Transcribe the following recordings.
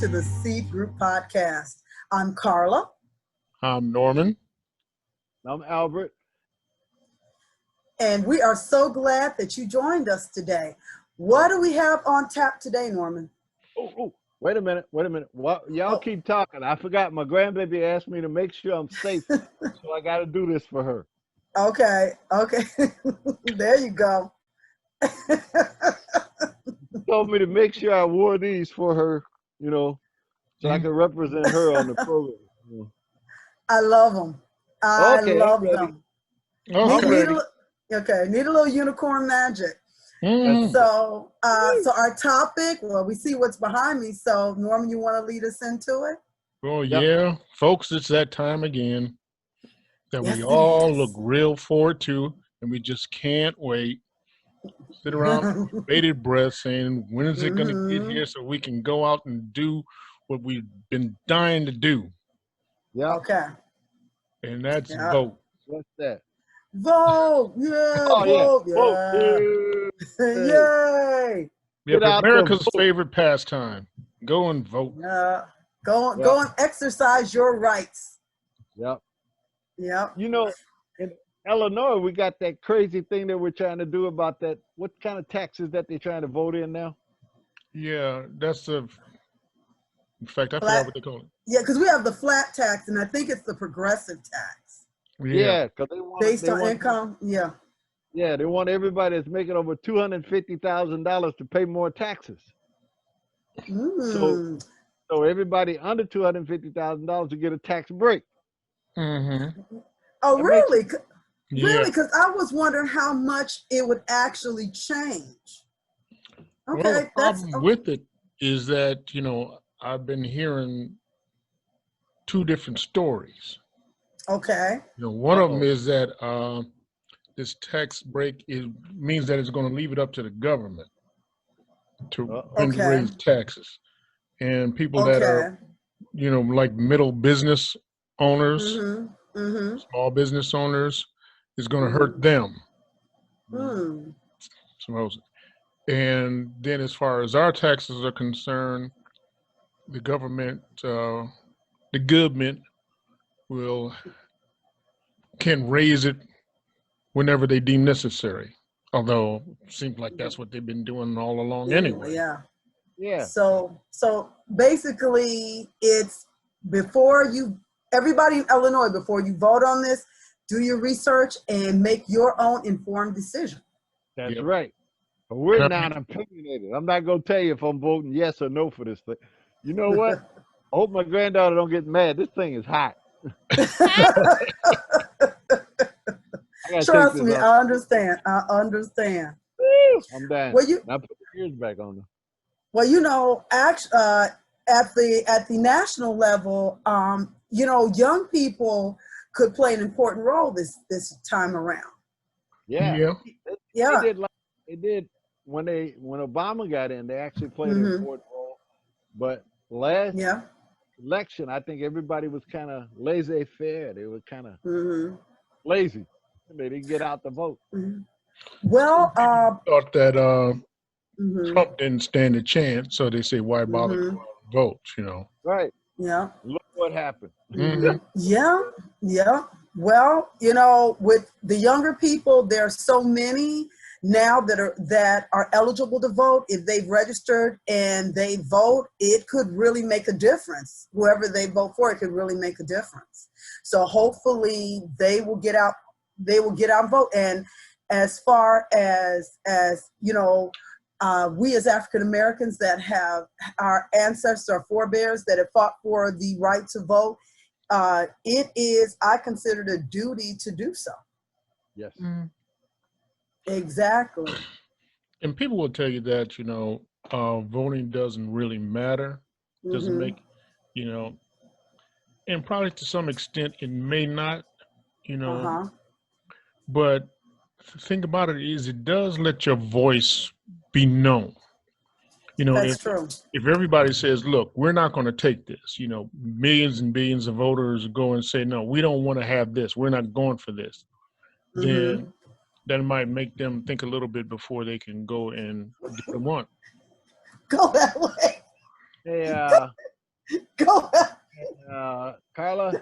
To the Seed Group Podcast. I'm Carla. I'm Norman. I'm Albert. And we are so glad that you joined us today. What do we have on tap today, Norman? Oh, wait a minute. Y'all keep talking. I forgot my grandbaby asked me to make sure I'm safe, so I got to do this for her. Okay. There you go. She told me to make sure I wore these for her, so I can represent her on the program. I love them. I love them. Okay. Need a little unicorn magic. Mm. So our topic, well, we see what's behind me. So Norman, you want to lead us into it? Oh, yeah. Folks, it's that time again that Yes, we all is. look real forward to, and we just can't wait. Sit around with bated breath saying, when is it going to get here so we can go out and do what we've been dying to do? Yeah. Okay. And that's vote. What's that? Vote. Yeah. Oh, vote. Yeah. Yay. Yeah, America's favorite pastime. Go and vote. Go and exercise your rights. Yep. Yep. In Illinois, we got that crazy thing that we're trying to do about that. What kind of taxes that they're trying to vote in now? Yeah, in fact, I forgot what they call it. Yeah, because we have the flat tax, and I think it's the progressive tax. Yeah, because they want based on income. Yeah. Yeah, they want everybody that's making over $250,000 to pay more taxes. Mm. So everybody under $250,000 to get a tax break. Mm-hmm. Oh, really? Yeah. Really? Because I was wondering how much it would actually change. Okay. Well, the problem with it is that, I've been hearing two different stories. Okay. One of them is that this tax break means that it's going to leave it up to the government to raise taxes. And people that are, like middle business owners, small business owners, is going to hurt them. Supposedly. And then as far as our taxes are concerned, the government can raise it whenever they deem necessary. Although it seems like that's what they've been doing all along anyway. Yeah. So basically it's everybody in Illinois, before you vote on this, do your research and make your own informed decision. That's right. But we're not opinionated. I'm not going to tell you if I'm voting yes or no for this thing. You know what? I hope my granddaughter don't get mad. This thing is hot. I gotta take Trust this me, off. I understand. I understand. Woo! I'm done. Well, you Now put the ears back on. well, at the national level, young people could play an important role this time around. Yeah. Yeah. Yeah. They did when Obama got in, they actually played an Mm-hmm. important role. But last Yeah. election, I think everybody was kind of laissez-faire. They were kind of Mm-hmm. lazy. They didn't get out the vote. Mm-hmm. Well, Thought that mm-hmm. Trump didn't stand a chance, so they say, why bother Mm-hmm. going out and vote, you know? Right. Yeah. Look what happened. Mm-hmm. Yeah. Yeah. Well, with the younger people, there are so many now that are eligible to vote. If they've registered and they vote, it could really make a difference. Whoever they vote for, it could really make a difference. So hopefully they will get out. They will get out and vote. And as far as we as African Americans that have our ancestors, our forebears that have fought for the right to vote, it is, I consider it a duty to do so. Yes. Exactly. And people will tell you that, voting doesn't really matter, doesn't Mm-hmm. make, and probably to some extent it may not, Uh-huh. but the thing about it is it does let your voice be known. That's true. If everybody says, look, we're not going to take this, millions and billions of voters go and say, no, we don't want to have this, we're not going for this, Mm-hmm. then that might make them think a little bit before they can go and do what they want. Go that way. Hey, Go that Carla.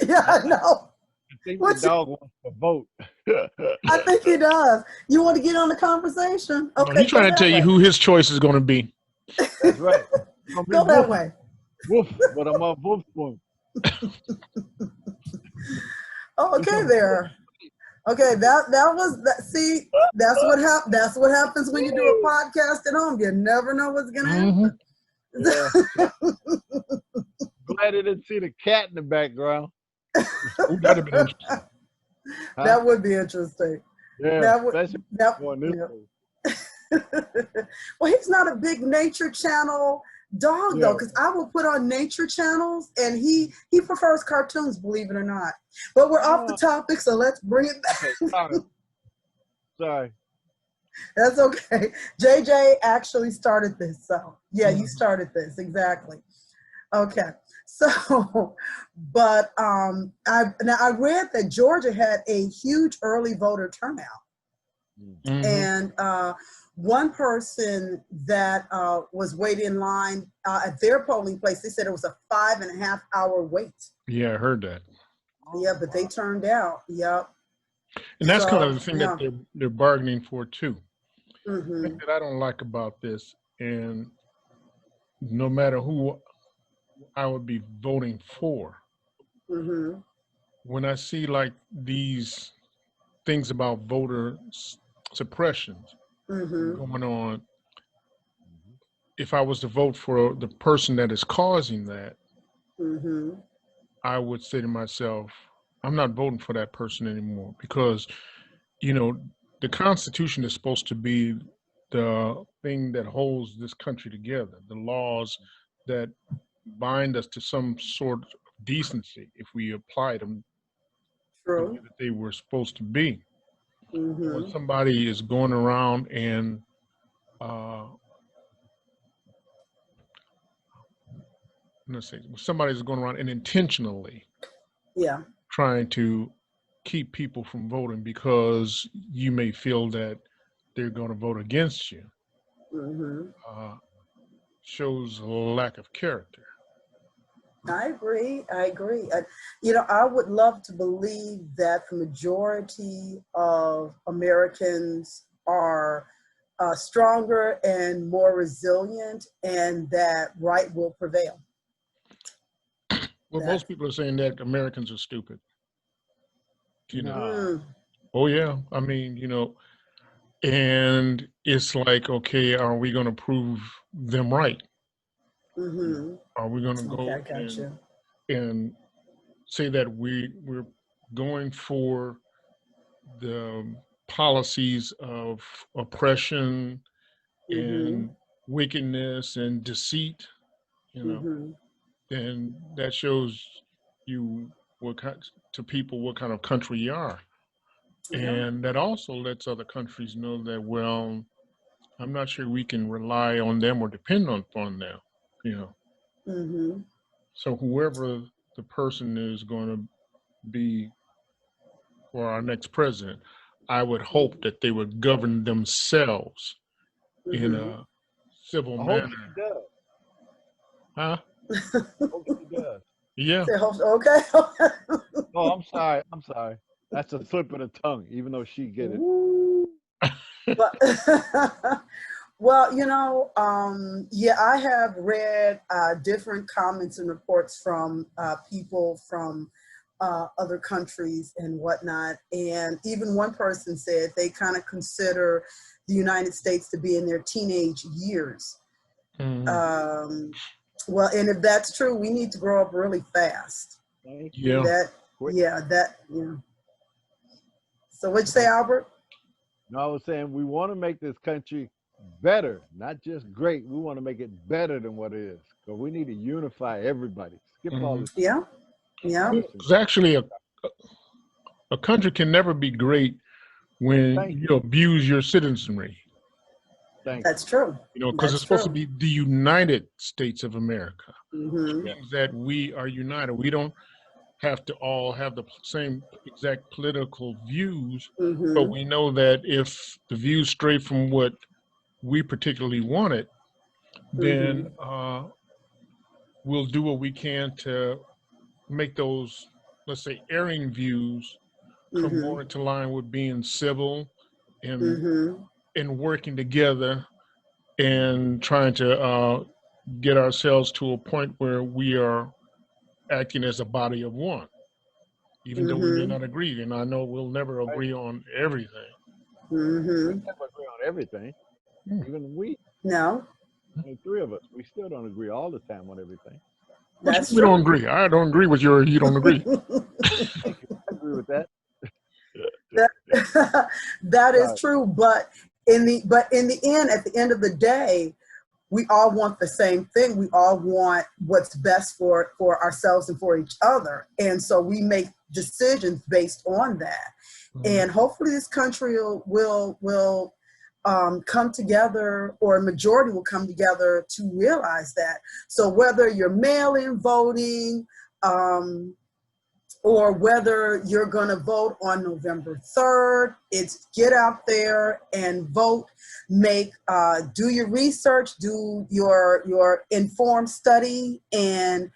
Yeah, I know. I think the dog wants to vote. I think he does. You want to get on the conversation? No, Okay, he's trying to tell you who his choice is going to be. That's right. Go that way. Woof, but I'm a woof one. Oh, okay, there. Okay, that was that. See, that's what happens. That's what happens when you do a podcast at home. You never know what's gonna happen. Yeah. Glad I didn't see the cat in the background. Ooh, that'd have been interesting. Huh? That would be interesting. Yeah, That would. especially That, going this yeah. way. Well, he's not a big Nature Channel dog though, because I will put on Nature channels, and he prefers cartoons, believe it or not. But we're off the topic, so let's bring it back. Sorry. That's okay. JJ actually started this, so yeah, you started this exactly. Okay, so but I read that Georgia had a huge early voter turnout, and one person that was waiting in line at their polling place, they said it was a 5.5 hour wait. Yeah, I heard that. Yeah, but they turned out. Yep. And that's kind of the thing that they're bargaining for too. The thing that I don't like about this, and no matter who I would be voting for, when I see like these things about voter suppressions going on, if I was to vote for the person that is causing that, I would say to myself, I'm not voting for that person anymore, because, the Constitution is supposed to be the thing that holds this country together, the laws that bind us to some sort of decency if we applied them the way that they were supposed to be. When somebody is going around and somebody's going around and intentionally trying to keep people from voting because you may feel that they're going to vote against you, shows a lack of character. I agree. I would love to believe that the majority of Americans are stronger and more resilient, and that right will prevail. Well, most people are saying that Americans are stupid. Oh yeah. I mean, and it's like, okay, are we going to prove them right? Mm-hmm. Are we going to Okay, go I got you. and say that we're going for the policies of oppression Mm-hmm. and wickedness and deceit, Mm-hmm. then that shows you to people what kind of country you are. Yeah. And that also lets other countries know that, well, I'm not sure we can rely on them or depend upon them, Mm-hmm. So whoever the person is going to be for our next president, I would hope that they would govern themselves in Mm-hmm. a civil I hope manner. she does. Huh? I hope she does. Yeah. Okay. Oh, I'm sorry. I'm sorry. That's a slip of the tongue, even though she get it. Ooh. But well, yeah, I have read different comments and reports from people from other countries and whatnot. And even one person said they kind of consider the United States to be in their teenage years. Mhm. Well, and if that's true, we need to grow up really fast. Thank Yeah. you. Quick. So what'd you say, Albert? No, I was saying we want to make this country better, not just great. We want to make it better than what it is. Because we need to unify everybody. Skip all this. Yeah. Because actually, a country can never be great when you abuse your citizenry. That's true. Because it's supposed to be the United States of America. Mm-hmm. Which means that we are united. We don't have to all have the same exact political views, but we know that if the views stray from what we particularly wanted, then we'll do what we can to make those, let's say, erring views come more into line with being civil and working together and trying to get ourselves to a point where we are acting as a body of one, even though we may not agree. And I know we'll never agree on everything. We never agree on everything. Even we. No. Only three of us. We still don't agree all the time on everything. That's we don't agree. I don't agree with you don't agree. Thank you. I agree with that. That is true, but in the end, at the end of the day, we all want the same thing. We all want what's best for ourselves and for each other, and so we make decisions based on that. And hopefully, this country will come together, or a majority will come together to realize that. So whether you're mail-in voting, or whether you're going to vote on November 3rd, it's get out there and vote. Do your research, do your informed study, and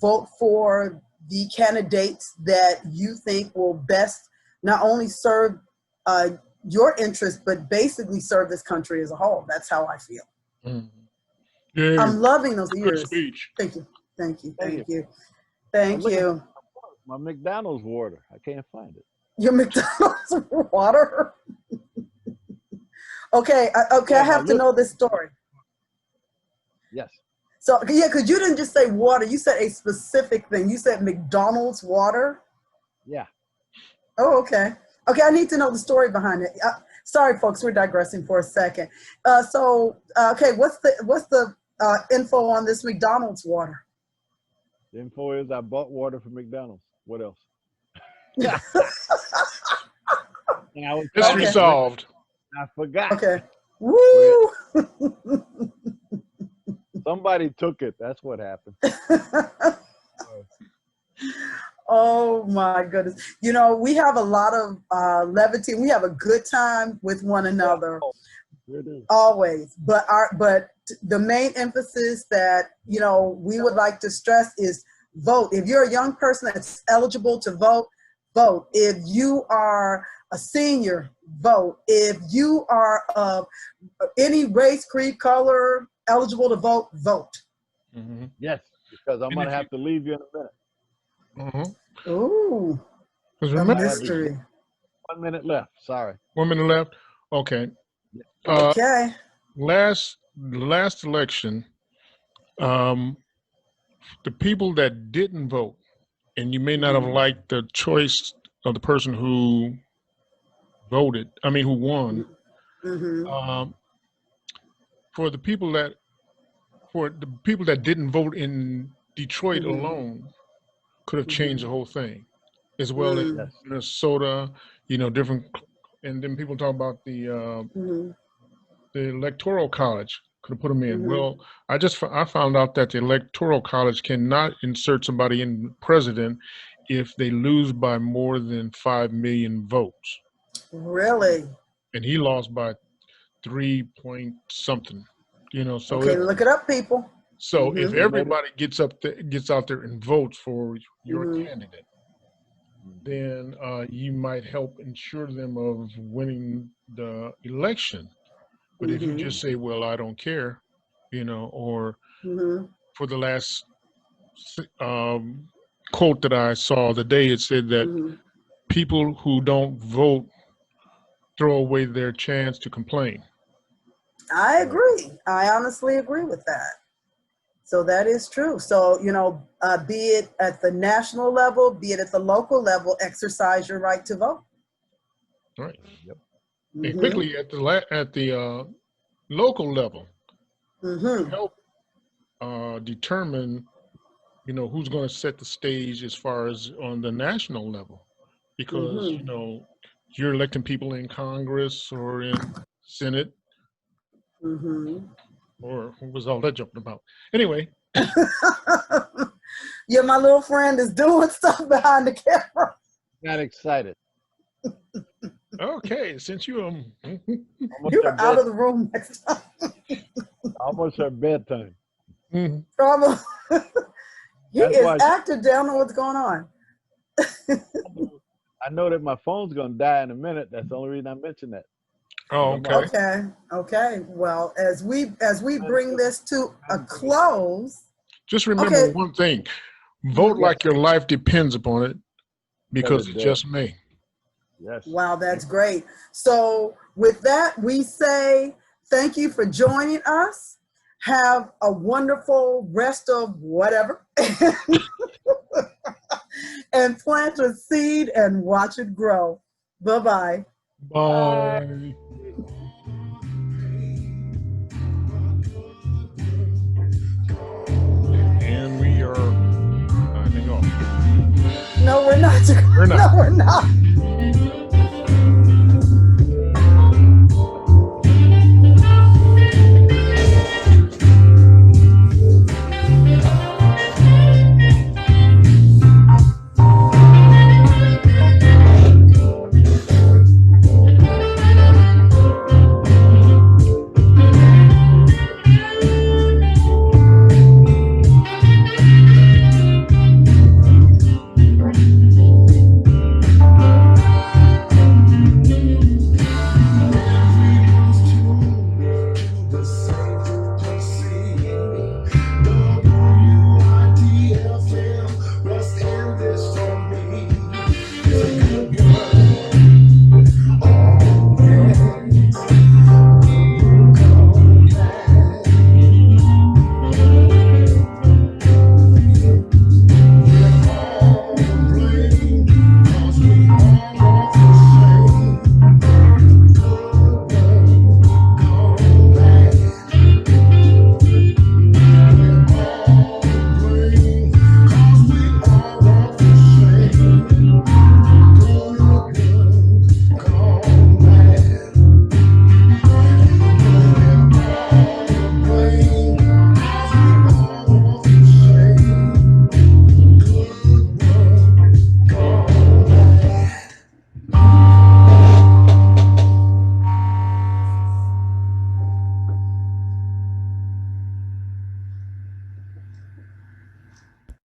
vote for the candidates that you think will best not only serve your interest, but basically serve this country as a whole. That's how I feel. Yeah, I'm loving those good ears. speech. Thank you. My McDonald's water. I can't find it. Your McDonald's water? Okay, I have to know this story. Yes. So, yeah, because you didn't just say water. You said a specific thing. You said McDonald's water? Yeah. Oh, okay. Okay, I need to know the story behind it. Sorry, folks, we're digressing for a second. Okay, what's the info on this McDonald's water? The info is I bought water from McDonald's. What else? Mystery solved. I forgot. Okay. Woo! Somebody took it. That's what happened. Oh my goodness. We have a lot of levity. We have a good time with one another. Always. But the main emphasis that, we would like to stress is vote. If you're a young person that's eligible to vote, vote. If you are a senior, vote. If you are of any race, creed, color, eligible to vote, vote. Yes, because I'm going to have to leave you in a minute. Ooh, a mystery. 1 minute left. Sorry. 1 minute left. Okay. Okay. Last election, The people that didn't vote, and you may not have liked the choice of the person who voted, who won, for the people that didn't vote in Detroit alone could have changed the whole thing, as well as Minnesota, different. And then people talk about the Electoral College could have put them in. Well, I found out that the Electoral College cannot insert somebody in president if they lose by more than 5 million votes. Really? And he lost by 3 point something. So okay, look it up, people. So if everybody gets out there and votes for your candidate, then you might help ensure them of winning the election. But if you just say, well, I don't care, or for the last quote that I saw the day, it said that people who don't vote throw away their chance to complain. I agree. I honestly agree with that. So that is true. So, be it at the national level, be it at the local level, exercise your right to vote. Right. Yep. And quickly at the local level, help determine, who's going to set the stage as far as on the national level, because you're electing people in Congress or in Senate, or what was all that joking about? Anyway. Yeah, my little friend is doing stuff behind the camera. Got excited. Okay, since you you're out of the room next time. Almost her bedtime. Probably. He is active down on what's going on. I know that my phone's gonna die in a minute. That's the only reason I mentioned that. Oh, okay. Okay. Well, as we bring this to a close, just remember one thing: vote like your life depends upon it, because it just may. Yes. Wow, that's great. So with that, we say thank you for joining us. Have a wonderful rest of whatever. And plant a seed and watch it grow. Bye-bye. Bye. And we are signing off. No, we're not. We're not. No, we're not.